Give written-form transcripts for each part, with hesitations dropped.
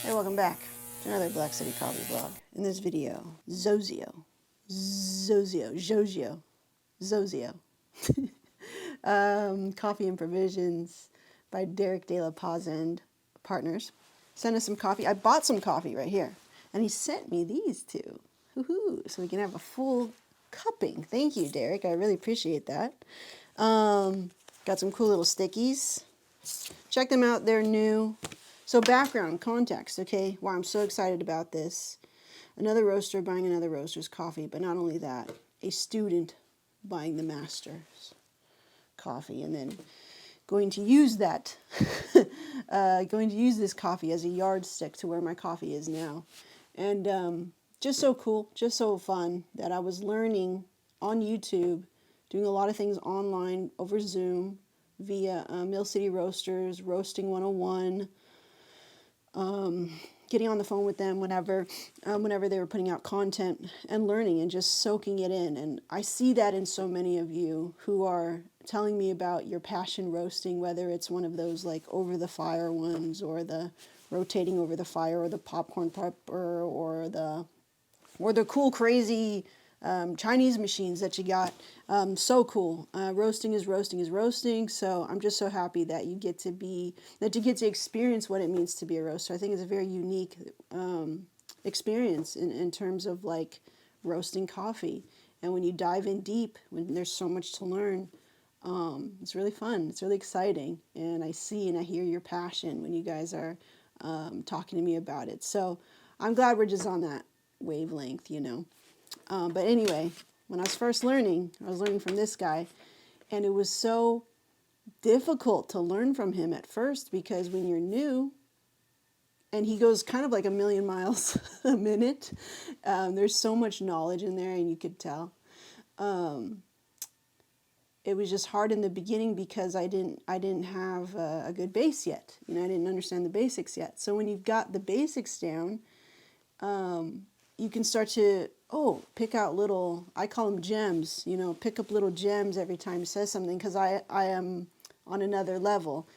Hey, welcome back to another Black City Coffee vlog. In this video, Xozio, Coffee and Provisions by Derek De La Paz and Partners. Sent us some coffee. I bought some coffee right here, and he sent me these two. Woohoo! So we can have a full cupping. Thank you, Derek. I really appreciate that. Got some cool little stickies. Check them out. They're new. So background, context, okay, why I'm so excited about this. Another roaster buying another roaster's coffee, but not only that, a student buying the master's coffee, and then going to use that, going to use this coffee as a yardstick to where my coffee is now. And just so cool, just so fun that I was learning on YouTube, doing a lot of things online over Zoom, via Mill City Roasters, Roasting 101, getting on the phone with them whenever they were putting out content, and learning and just soaking it in. And I see that in so many of you who are telling me about your passion roasting, whether it's one of those like over the fire ones, or the rotating over the fire, or the popcorn pepper, or the cool crazy Chinese machines that you got. So cool. Roasting is roasting is roasting. So I'm just so happy that you get to experience what it means to be a roaster. I think it's a very unique experience in terms of like roasting coffee. And when you dive in deep, when there's so much to learn, it's really fun. It's really exciting. And I see and I hear your passion when you guys are talking to me about it. So I'm glad we're just on that wavelength, you know. But anyway, when I was first learning, I was learning from this guy, and it was so difficult to learn from him at first, because when you're new, and he goes kind of like a million miles a minute, there's so much knowledge in there, and you could tell. It was just hard in the beginning because I didn't have a good base yet. You know, I didn't understand the basics yet. So when you've got the basics down, you can start to, pick out little, I call them gems, you know, pick up little gems every time he says something, because I am on another level.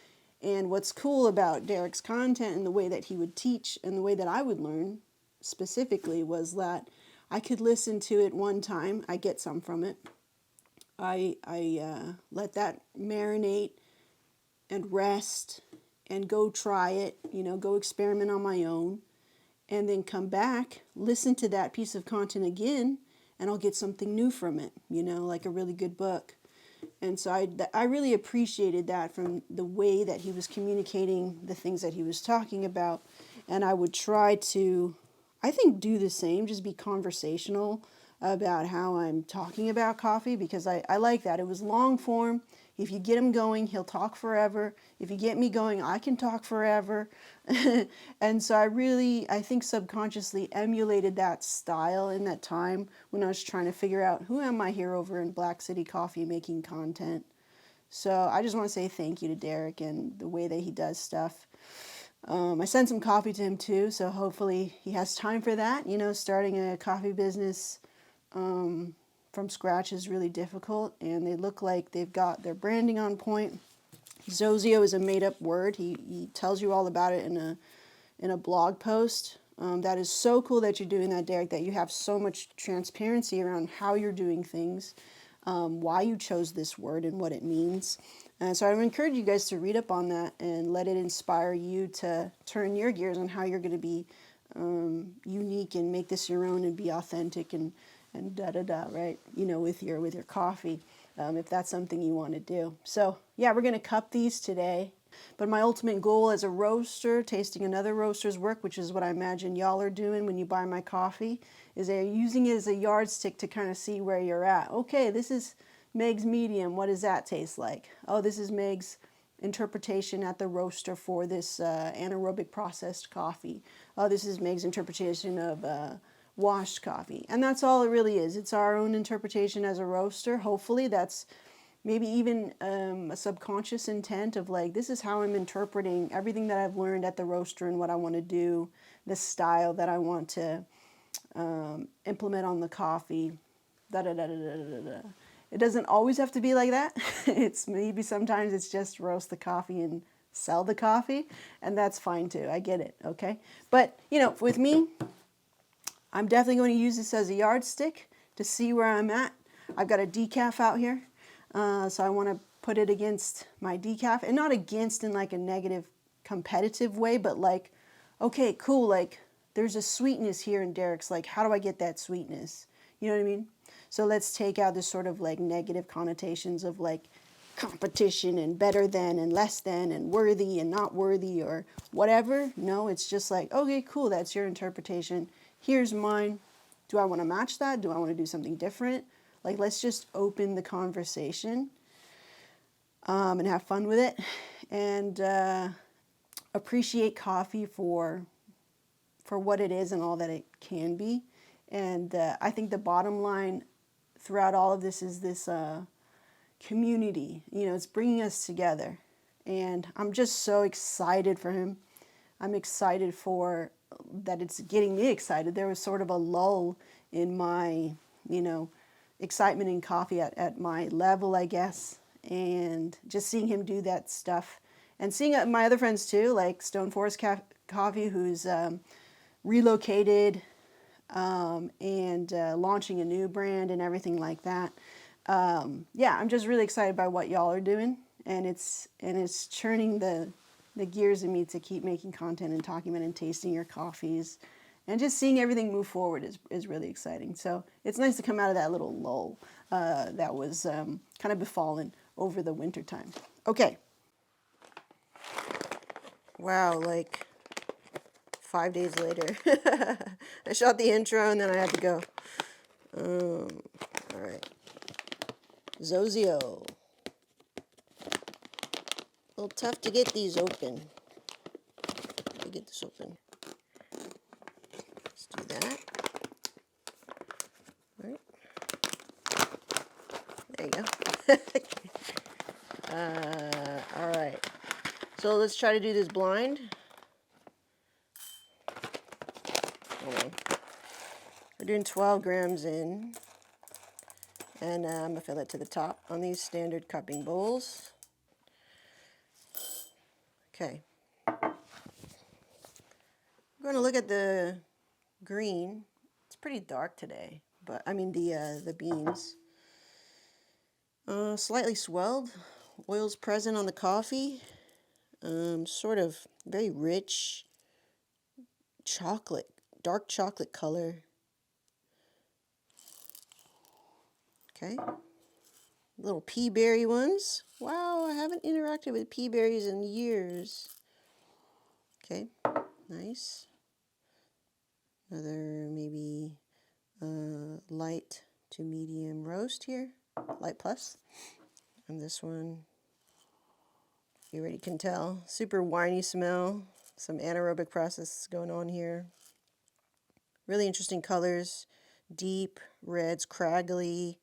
And what's cool about Derek's content and the way that he would teach and the way that I would learn specifically was that I could listen to it one time, I get some from it, I let that marinate and rest and go try it, you know, go experiment on my own. And then come back, listen to that piece of content again, and I'll get something new from it, you know, like a really good book. And so I really appreciated that from the way that he was communicating the things that he was talking about. And I would try to, I think, do the same, just be conversational about how I'm talking about coffee, because I like that. It was long form. If you get him going, he'll talk forever. If you get me going, I can talk forever. And so I think subconsciously emulated that style in that time when I was trying to figure out who am I here over in Black City Coffee making content. So I just want to say thank you to Derek and the way that he does stuff. I sent some coffee to him too, so hopefully he has time for that. You know, starting a coffee business from scratch is really difficult, and they look like they've got their branding on point. Xozio is a made-up word. He tells you all about it in a blog post. That is so cool that you're doing that, Derek, that you have so much transparency around how you're doing things, why you chose this word and what it means. So I would encourage you guys to read up on that and let it inspire you to turn your gears on how you're going to be unique and make this your own and be authentic and right? You know, with your coffee, if that's something you want to do. So yeah, we're going to cup these today. But my ultimate goal as a roaster, tasting another roaster's work, which is what I imagine y'all are doing when you buy my coffee, is they're using it as a yardstick to kind of see where you're at. Okay, this is Meg's medium. What does that taste like? Oh, this is Meg's interpretation at the roaster for this anaerobic processed coffee. Oh, this is Meg's interpretation of washed coffee. And that's all it really is. It's our own interpretation as a roaster. Hopefully that's maybe even a subconscious intent of like, this is how I'm interpreting everything that I've learned at the roaster and what I want to do, the style that I want to implement on the coffee. It doesn't always have to be like that. It's maybe sometimes it's just roast the coffee and sell the coffee, and that's fine too. I get it, okay? But, you know, with me, I'm definitely going to use this as a yardstick to see where I'm at. I've got a decaf out here, so I want to put it against my decaf, and not against in like a negative competitive way, but like, okay, cool, like there's a sweetness here in Derek's, like how do I get that sweetness? You know what I mean? So let's take out this sort of like negative connotations of like competition and better than and less than and worthy and not worthy or whatever. No, it's just like, okay, cool, that's your interpretation. Here's mine. Do I want to match that? Do I want to do something different? Like, let's just open the conversation and have fun with it, and appreciate coffee for what it is and all that it can be. And I think the bottom line throughout all of this is this community. You know, it's bringing us together. And I'm just so excited for him. I'm excited for that it's getting me excited. There was sort of a lull in my, you know, excitement in coffee at my level, I guess. And just seeing him do that stuff. And seeing my other friends too, like Stone Forest Coffee, who's relocated and launching a new brand and everything like that. Yeah, I'm just really excited by what y'all are doing, and it's churning the gears in me to keep making content and talking about and tasting your coffees, and just seeing everything move forward is really exciting. So it's nice to come out of that little lull that was kind of befallen over the winter time. Okay. Wow, like 5 days later. I shot the intro and then I had to go. All right. Xozio. A little tough to get these open. Let me get this open. Let's do that. All right. There you go. All right. So let's try to do this blind. Hold on. We're doing 12 grams in. And I'm going to fill it to the top on these standard cupping bowls. Okay. We're going to look at the green. It's pretty dark today, but I mean the beans. Slightly swelled. Oils present on the coffee. Sort of very rich chocolate, dark chocolate color. Okay. Little pea berry ones. Wow, I haven't interacted with pea berries in years. Okay, nice. Another maybe light to medium roast here. Light plus. And this one, you already can tell. Super winey smell. Some anaerobic process going on here. Really interesting colors. Deep reds, craggly.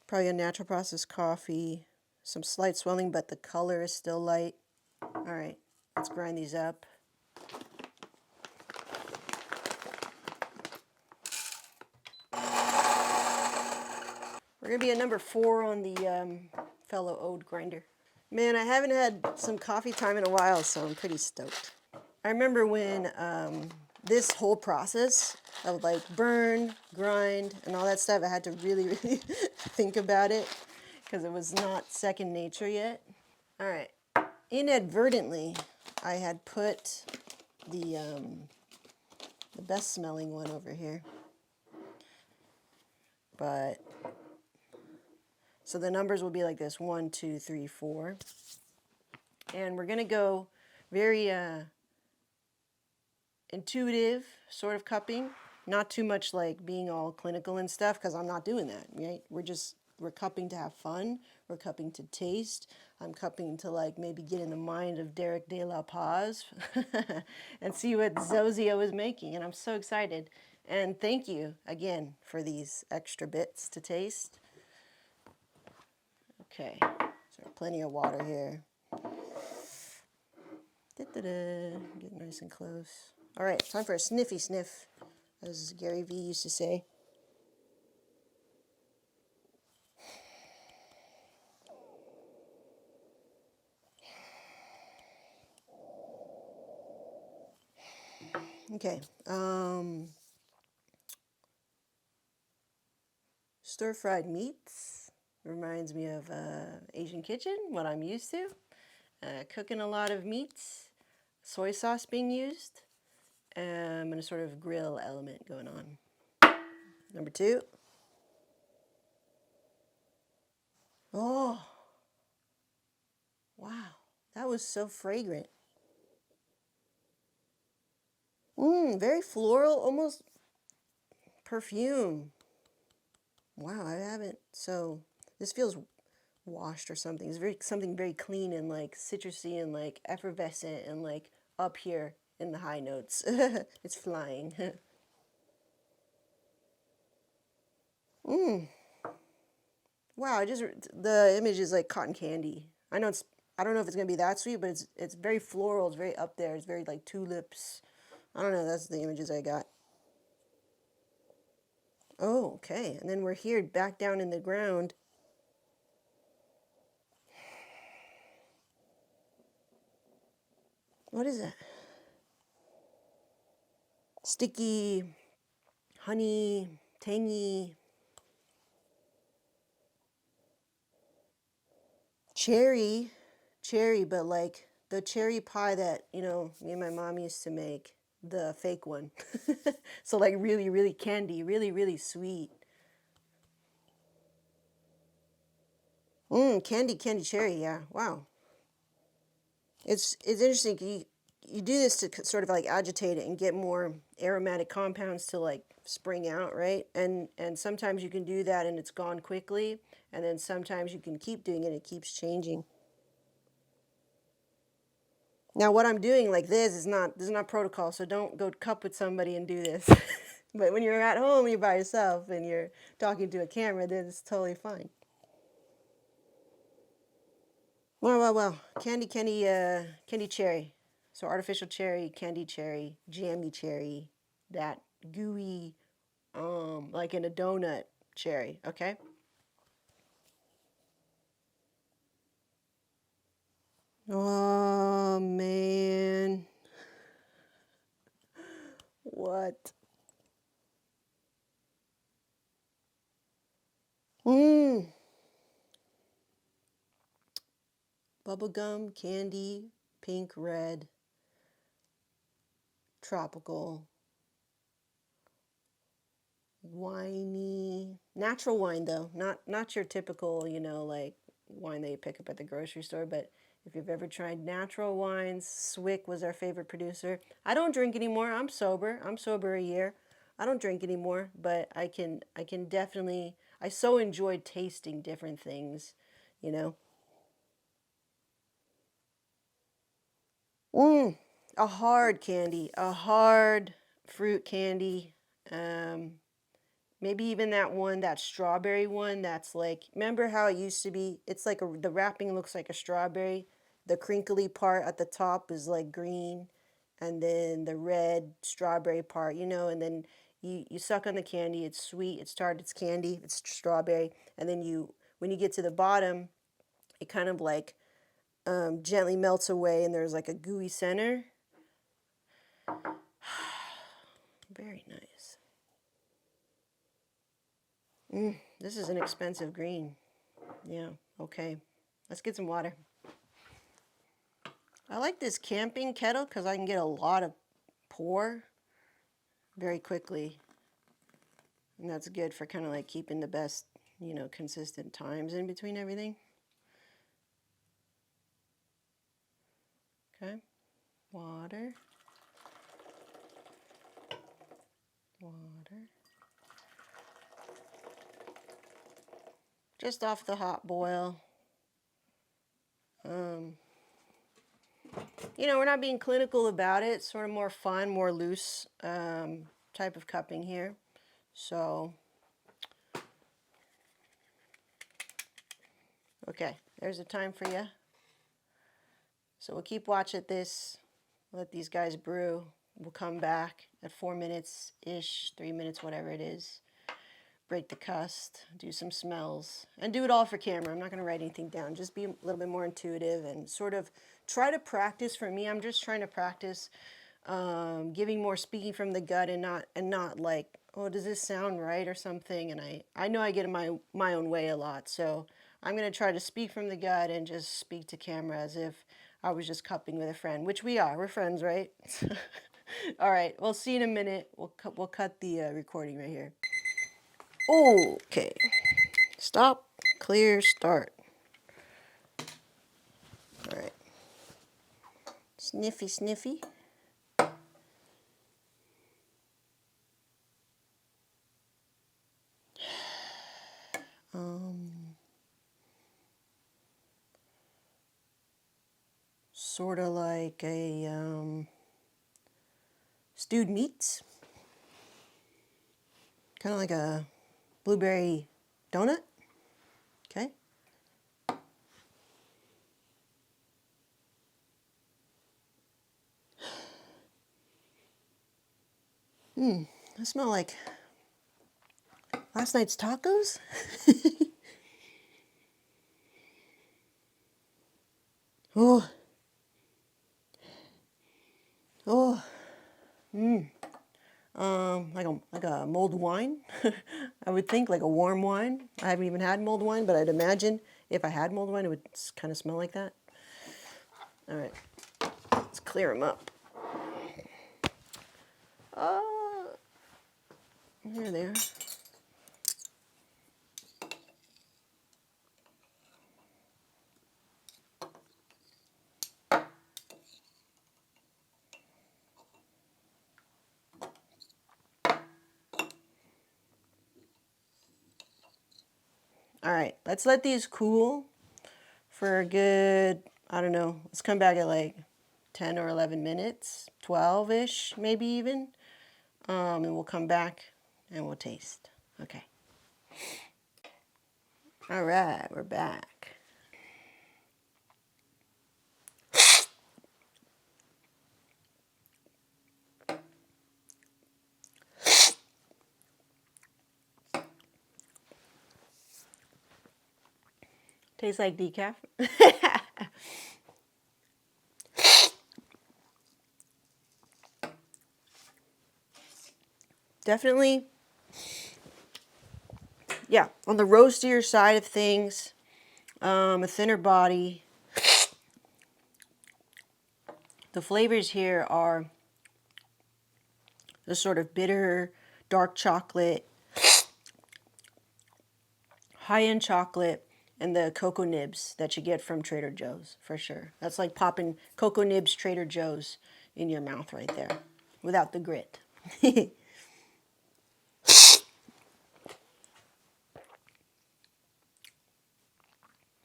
Probably a natural process coffee. Some slight swelling, but the color is still light. All right, let's grind these up. We're going to be at number 4 on the fellow Ode grinder. Man, I haven't had some coffee time in a while, so I'm pretty stoked. I remember when this whole process of like burn, grind, and all that stuff, I had to really, really think about it because it was not second nature yet. All right. Inadvertently, I had put the best smelling one over here. But, so the numbers will be like this, 1, 2, 3, 4. And we're going to go very intuitive sort of cupping. Not too much like being all clinical and stuff, because I'm not doing that, right? We're cupping to have fun. We're cupping to taste. I'm cupping to like maybe get in the mind of Derek De La Paz and see what Xozio is making. And I'm so excited. And thank you again for these extra bits to taste. Okay, so plenty of water here. Get nice and close. All right, time for a sniffy sniff, as Gary Vee used to say. Okay. Stir-fried meats reminds me of Asian kitchen, what I'm used to. Cooking a lot of meats, soy sauce being used, and a sort of grill element going on. Number 2. Oh, wow, that was so fragrant. Very floral, almost perfume. Wow, I haven't. So this feels washed or something. It's something very clean and like citrusy and like effervescent and like up here in the high notes. It's flying. Wow, the image is like cotton candy. I don't know if it's gonna be that sweet, but it's very floral. It's very up there. It's very like tulips. I don't know. That's the images I got. Oh, okay. And then we're here back down in the ground. What is that? Sticky, honey, tangy, cherry, but like the cherry pie that, me and my mom used to make, the fake one. So like really, really candy, really, really sweet. Candy cherry, yeah. Wow. It's interesting. You do this to sort of like agitate it and get more aromatic compounds to like spring out, right? And sometimes you can do that and it's gone quickly, and then sometimes you can keep doing it and it keeps changing. Now what I'm doing like this is not protocol, so don't go cup with somebody and do this. But when you're at home, you're by yourself and you're talking to a camera, then it's totally fine. Well. Candy cherry. So artificial cherry, candy cherry, jammy cherry, that gooey, like in a donut cherry, okay? Oh, man. What? Mmm. Bubblegum, candy, pink, red, tropical, winey, natural wine though, not your typical, like wine that you pick up at the grocery store, but if you've ever tried natural wines, Swick was our favorite producer. I don't drink anymore. I'm sober. I'm sober a year. I don't drink anymore, but I can definitely I so enjoyed tasting different things, you know. Mm, a hard candy, a hard fruit candy. Um, Maybe even that strawberry one that's like, remember how it used to be? It's like the wrapping looks like a strawberry. The crinkly part at the top is like green, and then the red strawberry part, and then you suck on the candy, it's sweet, it's tart, it's candy, it's strawberry, and then when you get to the bottom, it kind of like gently melts away, and there's like a gooey center. Very nice. This is an expensive green. Yeah, okay. Let's get some water. I like this camping kettle because I can get a lot of pour very quickly. And that's good for kind of like keeping the best, consistent times in between everything. Okay. Water. Water. Just off the hot boil. We're not being clinical about it. It's sort of more fun, more loose type of cupping here. So, okay, there's a time for you. So we'll keep watch at this. Let these guys brew. We'll come back at 4 minutes-ish, 3 minutes, whatever it is. Break the cust, do some smells, and do it all for camera. I'm not going to write anything down. Just be a little bit more intuitive and sort of try to practice. For me, I'm just trying to practice giving more speaking from the gut and not like, oh, does this sound right or something? And I know I get in my own way a lot, so I'm going to try to speak from the gut and just speak to camera as if I was just cupping with a friend, which we are. We're friends, right? All right, we'll see in a minute. We'll cut the recording right here. Okay. Stop, clear, start. All right. Sniffy, sniffy. Sort of like a stewed meats. Kind of like a blueberry donut. Okay. I smell like last night's tacos. Oh. Oh. Like a mulled wine. I would think like a warm wine. I haven't even had mulled wine, but I'd imagine if I had mulled wine, it would kind of smell like that. All right, let's clear them up. Here they are. All right, let's let these cool for a good, I don't know, let's come back at like 10 or 11 minutes, 12-ish, maybe even. And we'll come back and we'll taste. Okay. All right, we're back. Tastes like decaf. Definitely, yeah, on the roastier side of things, a thinner body. The flavors here are the sort of bitter, dark chocolate, high-end chocolate, and the cocoa nibs that you get from Trader Joe's, for sure. That's like popping cocoa nibs Trader Joe's in your mouth right there, without the grit.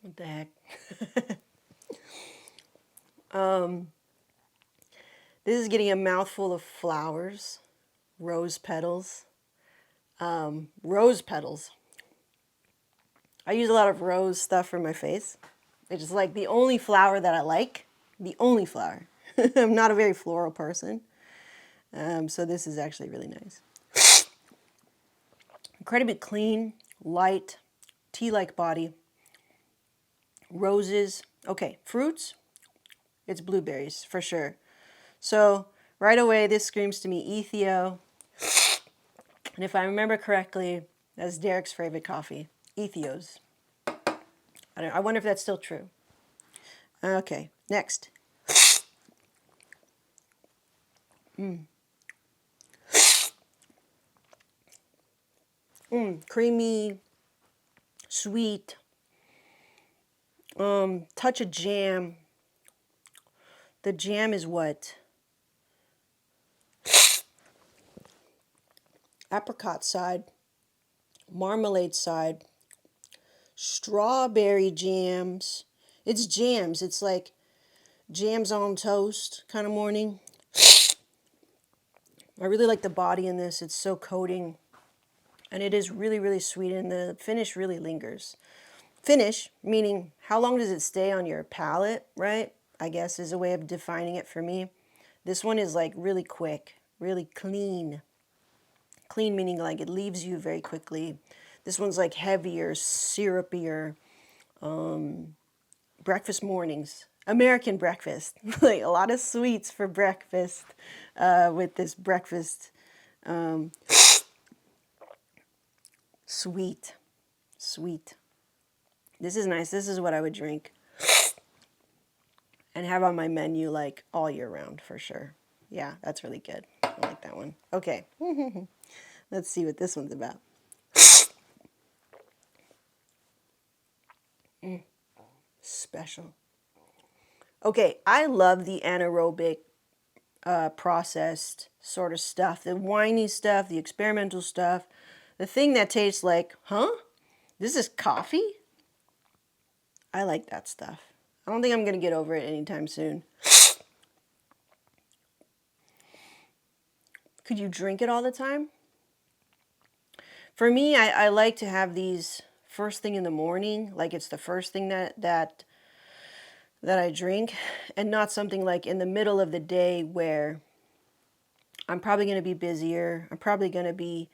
What the heck? This is getting a mouthful of flowers, rose petals. Rose petals. I use a lot of rose stuff for my face. It's just like the only flower that I like. The only flower. I'm not a very floral person. So this is actually really nice. Incredibly clean, light, tea-like body. Roses. Okay, fruits. It's blueberries for sure. So right away, this screams to me Ethio. And if I remember correctly, that's Derek's favorite coffee, Ethios. I wonder if that's still true. Okay, next. Creamy, sweet, touch of jam. The jam is what? Apricot side, marmalade side, strawberry jams. It's jams. It's like jams on toast kind of morning. I really like the body in this. It's so coating. And it is really, really sweet. And the finish really lingers. Finish, meaning how long does it stay on your palate, right? I guess is a way of defining it for me. This one is like really quick, really clean. Clean meaning like it leaves you very quickly. This one's like heavier, syrupier. Breakfast mornings. American breakfast. Like a lot of sweets for breakfast with this breakfast. Um, sweet. Sweet. This is nice. This is what I would drink and have on my menu like all year round for sure. Yeah, that's really good. I like that one. Okay. Let's see what this one's about. Special. Okay, I love the anaerobic processed sort of stuff, the winey stuff, the experimental stuff, the thing that tastes like, huh? This is coffee? I like that stuff. I don't think I'm going to get over it anytime soon. Could you drink it all the time? For me, I like to have these first thing in the morning, like it's the first thing that I drink, and not something like in the middle of the day where I'm probably going to be busier. I'm probably going to be,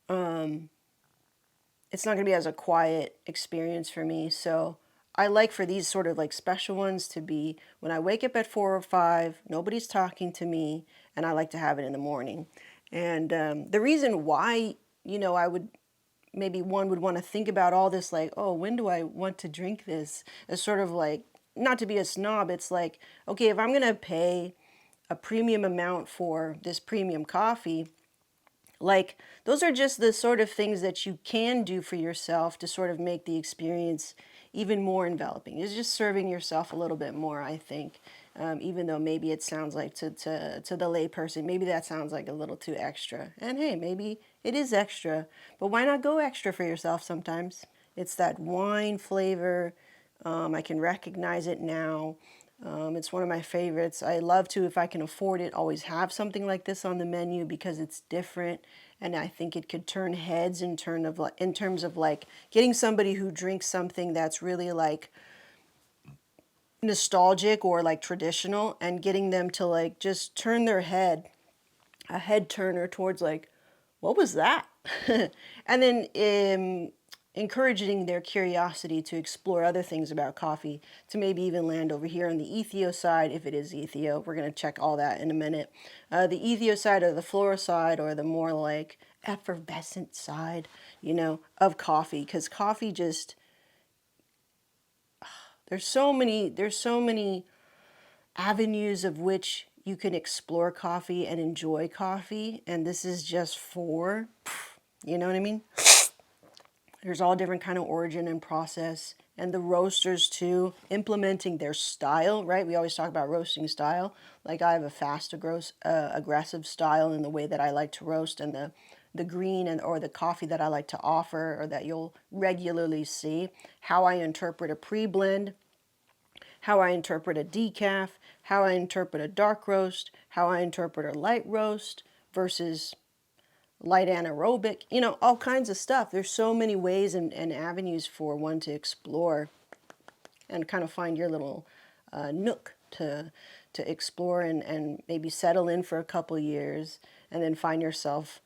it's not going to be as a quiet experience for me. So I like for these sort of like special ones to be when I wake up at 4 or 5, nobody's talking to me, and I like to have it in the morning. And the reason why, I would maybe one would want to think about all this like, oh, when do I want to drink this? Is sort of like, not to be a snob, it's like, okay, if I'm going to pay a premium amount for this premium coffee, like those are just the sort of things that you can do for yourself to sort of make the experience even more enveloping. It's just serving yourself a little bit more, I think. Even though maybe it sounds like to the lay person, maybe that sounds like a little too extra. And hey, maybe it is extra, but why not go extra for yourself sometimes? It's that wine flavor. I can recognize it now. It's one of my favorites. I love to, if I can afford it, always have something like this on the menu because it's different, and I think it could turn heads in terms of like getting somebody who drinks something that's really like nostalgic or like traditional, and getting them to like just turn their head, a head turner towards like, what was that? And then encouraging their curiosity to explore other things about coffee, to maybe even land over here on the Ethio side, if it is Ethio. We're going to check all that in a minute. The Ethio side or the Flora side, or the more like effervescent side, of coffee. Because coffee just, there's so many avenues of which you can explore coffee and enjoy coffee, and this is just four. You know what I mean? There's all different kind of origin and process, and the roasters too, implementing their style, right? We always talk about roasting style. Like I have a fast, aggressive style in the way that I like to roast, and the green or the coffee that I like to offer, or that you'll regularly see. How I interpret a pre-blend, how I interpret a decaf, how I interpret a dark roast, how I interpret a light roast versus light anaerobic, all kinds of stuff. There's so many ways and avenues for one to explore and kind of find your little nook to explore, and maybe settle in for a couple years, and then find yourself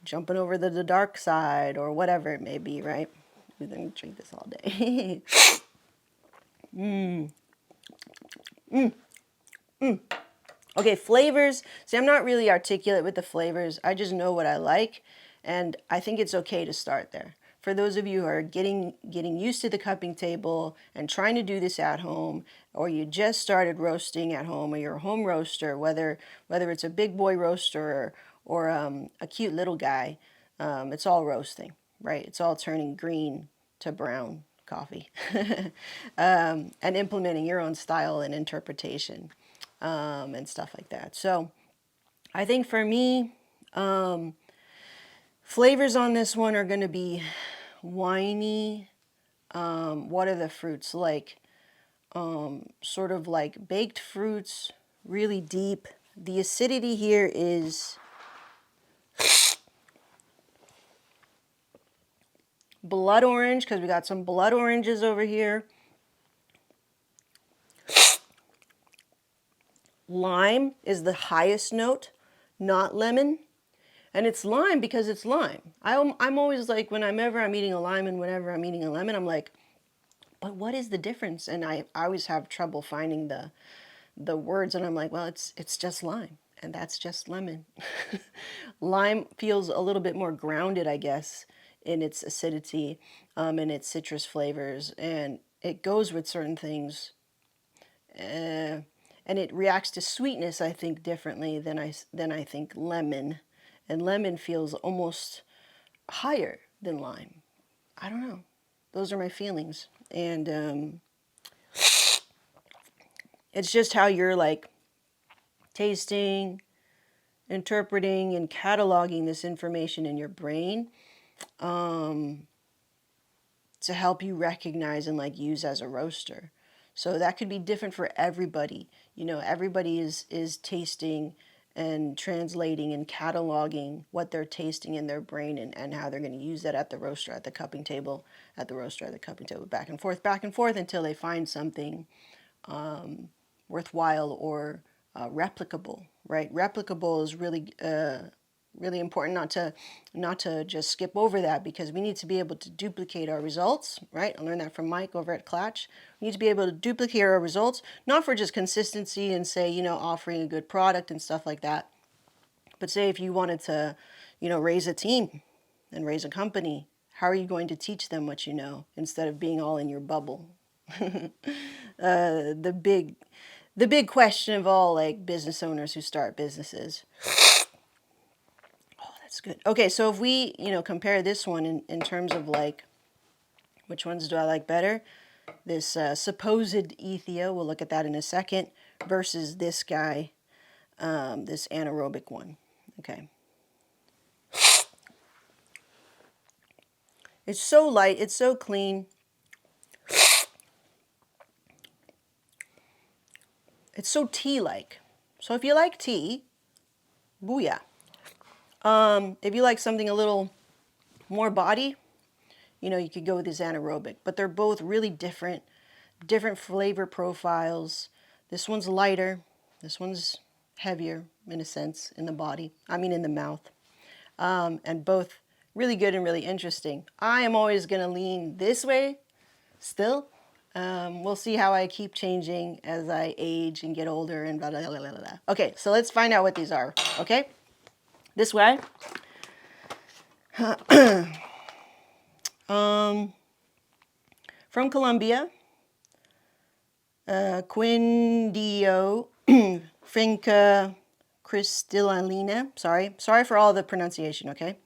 jumping over to the dark side or whatever it may be, right? We're going to drink this all day. Okay, flavors. See, I'm not really articulate with the flavors. I just know what I like, and I think it's okay to start there. For those of you who are getting used to the cupping table and trying to do this at home, or you just started roasting at home, or you're a home roaster, whether it's a big boy roaster or a cute little guy, it's all roasting, right? It's all turning green to brown coffee and implementing your own style and interpretation. And stuff like that. So I think for me, flavors on this one are going to be winey. What are the fruits? Like sort of like baked fruits, really deep. The acidity here is blood orange, because we got some blood oranges over here. Lime is the highest note, not lemon. And it's lime because it's lime. I'm always like, whenever I'm eating a lime and whenever I'm eating a lemon, I'm like, But what is the difference? And I always have trouble finding the words, and I'm like, well, it's just lime, and that's just lemon. Lime feels a little bit more grounded, I guess, in its acidity, and its citrus flavors, and it goes with certain things, and it reacts to sweetness, I think, differently than I think lemon, and lemon feels almost higher than lime. I don't know. Those are my feelings, and it's just how you're like tasting, interpreting, and cataloging this information in your brain to help you recognize and like use as a roaster. So that could be different for everybody. You know, everybody is tasting and translating and cataloging what they're tasting in their brain, and how they're going to use that at the roaster, at the cupping table, at the roaster, at the cupping table, back and forth until they find something worthwhile or replicable, right? Replicable is really really important, not to just skip over that, because we need to be able to duplicate our results, right? I learned that from Mike over at Clatch. We need to be able to duplicate our results, not for just consistency and say, you know, offering a good product and stuff like that, but say if you wanted to, you know, raise a team and raise a company, how are you going to teach them what you know instead of being all in your bubble? The big question of all, like, business owners who start businesses. Oh, that's good. Okay, so if we, you know, compare this one in terms of like, which ones do I like better? This supposed Ethio, we'll look at that in a second, versus this guy, this anaerobic one. Okay. It's so light, it's so clean. It's so tea-like. So if you like tea, booyah. If you like something a little more body, you know, you could go with this anaerobic. But they're both really different flavor profiles. This one's lighter. This one's heavier, in a sense, in the body. I mean, in the mouth. And both really good and really interesting. I am always going to lean this way still. We'll see how I keep changing as I age and get older and blah, blah, blah, blah, blah. Okay, so let's find out what these are, okay? This way. From Colombia, Quindio Finca Cristallina. Sorry for all the pronunciation, okay?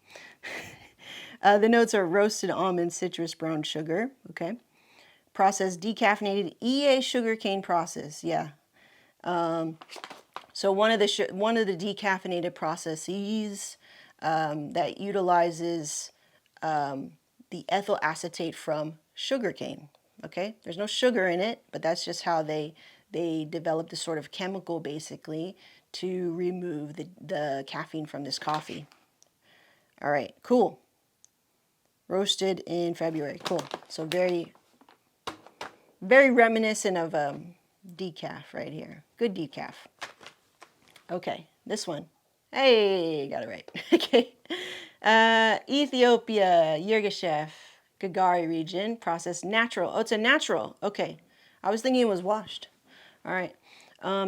The notes are roasted almond, citrus, brown sugar, okay? Processed decaffeinated EA sugarcane process, yeah. So one of the decaffeinated processes that utilizes the ethyl acetate from sugarcane. Okay, there's no sugar in it, but that's just how they develop this sort of chemical, basically, to remove the caffeine from this coffee. All right, cool. Roasted in February, cool. So very reminiscent of decaf right here. Good decaf. Okay, this one. Hey, got it right. Okay. Ethiopia, Yirgacheffe, Gagari region, processed natural. Oh, it's a natural. Okay. I was thinking it was washed. All right.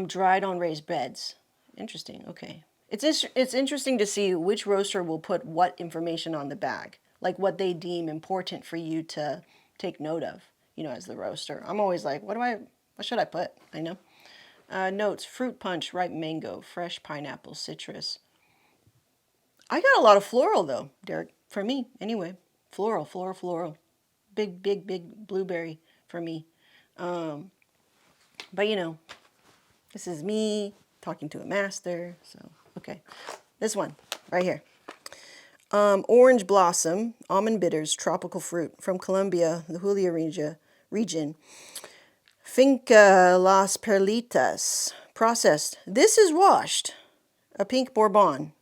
Dried on raised beds. Interesting. Okay. It's interesting to see which roaster will put what information on the bag, like what they deem important for you to take note of, you know, as the roaster. I'm always like, what should I put? I know. Notes, fruit punch, ripe mango, fresh pineapple, citrus. I got a lot of floral though, Derek, for me anyway. Floral. Big blueberry for me. But you know, this is me talking to a master, so okay. This one right here. Orange blossom, almond bitters, tropical fruit from Colombia, the Julia region. Finca Las Perlitas, processed. This is washed. A pink Bourbon.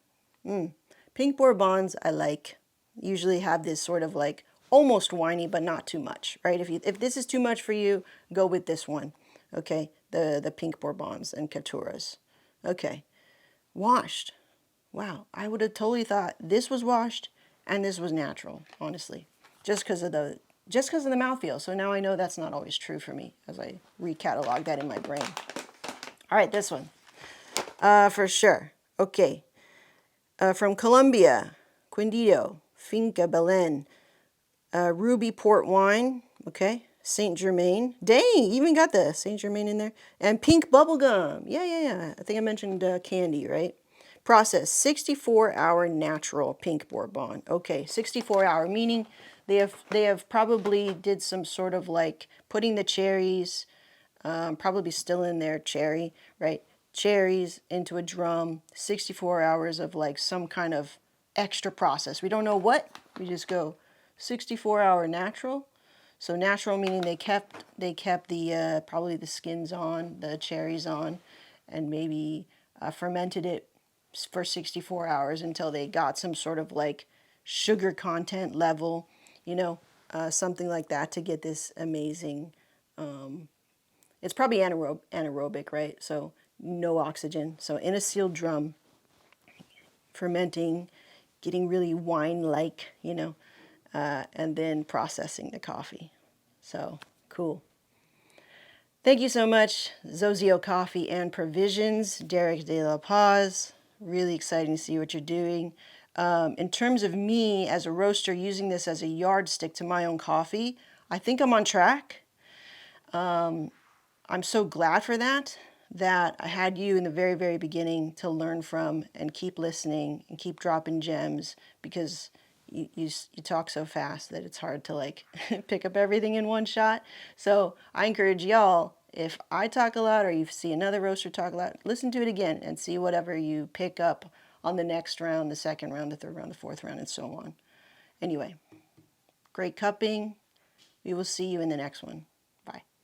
Pink Bourbons I like. Usually have this sort of like almost winey, but not too much, right? If this is too much for you, go with this one. Okay, the pink Bourbons and Caturas. Okay, washed. Wow, I would have totally thought this was washed and this was natural, honestly, just because of the just because of the mouthfeel. So now I know that's not always true for me as I recatalog that in my brain. All right, this one. For sure. Okay. From Colombia, Quindito, Finca Belen, Ruby Port Wine, okay, Saint Germain. Dang, even got the Saint Germain in there. And Pink Bubblegum. Yeah. I think I mentioned candy, right? Process, 64-hour natural pink bourbon. Okay, 64-hour, meaning they have probably did some sort of like putting the cherries, probably still in there, cherry, right? Cherries into a drum, 64 hours of like some kind of extra process. We don't know what, we just go 64-hour natural. So natural meaning they kept the probably the skins on, the cherries on, and maybe fermented it for 64 hours until they got some sort of like sugar content level, something like that to get this amazing. It's probably anaerobic, right? So no oxygen. So in a sealed drum, fermenting, getting really wine-like, and then processing the coffee. So cool. Thank you so much, Xozio Coffee and Provisions, Derek De La Paz. Really exciting to see what you're doing. In terms of me as a roaster using this as a yardstick to my own coffee, I think I'm on track. I'm so glad for that I had you in the very, very beginning to learn from and keep listening and keep dropping gems, because you talk so fast that it's hard to like pick up everything in one shot. So I encourage y'all, if I talk a lot or you see another roaster talk a lot, listen to it again and see whatever you pick up on the next round, the second round, the third round, the fourth round, and so on. Anyway, great cupping. We will see you in the next one.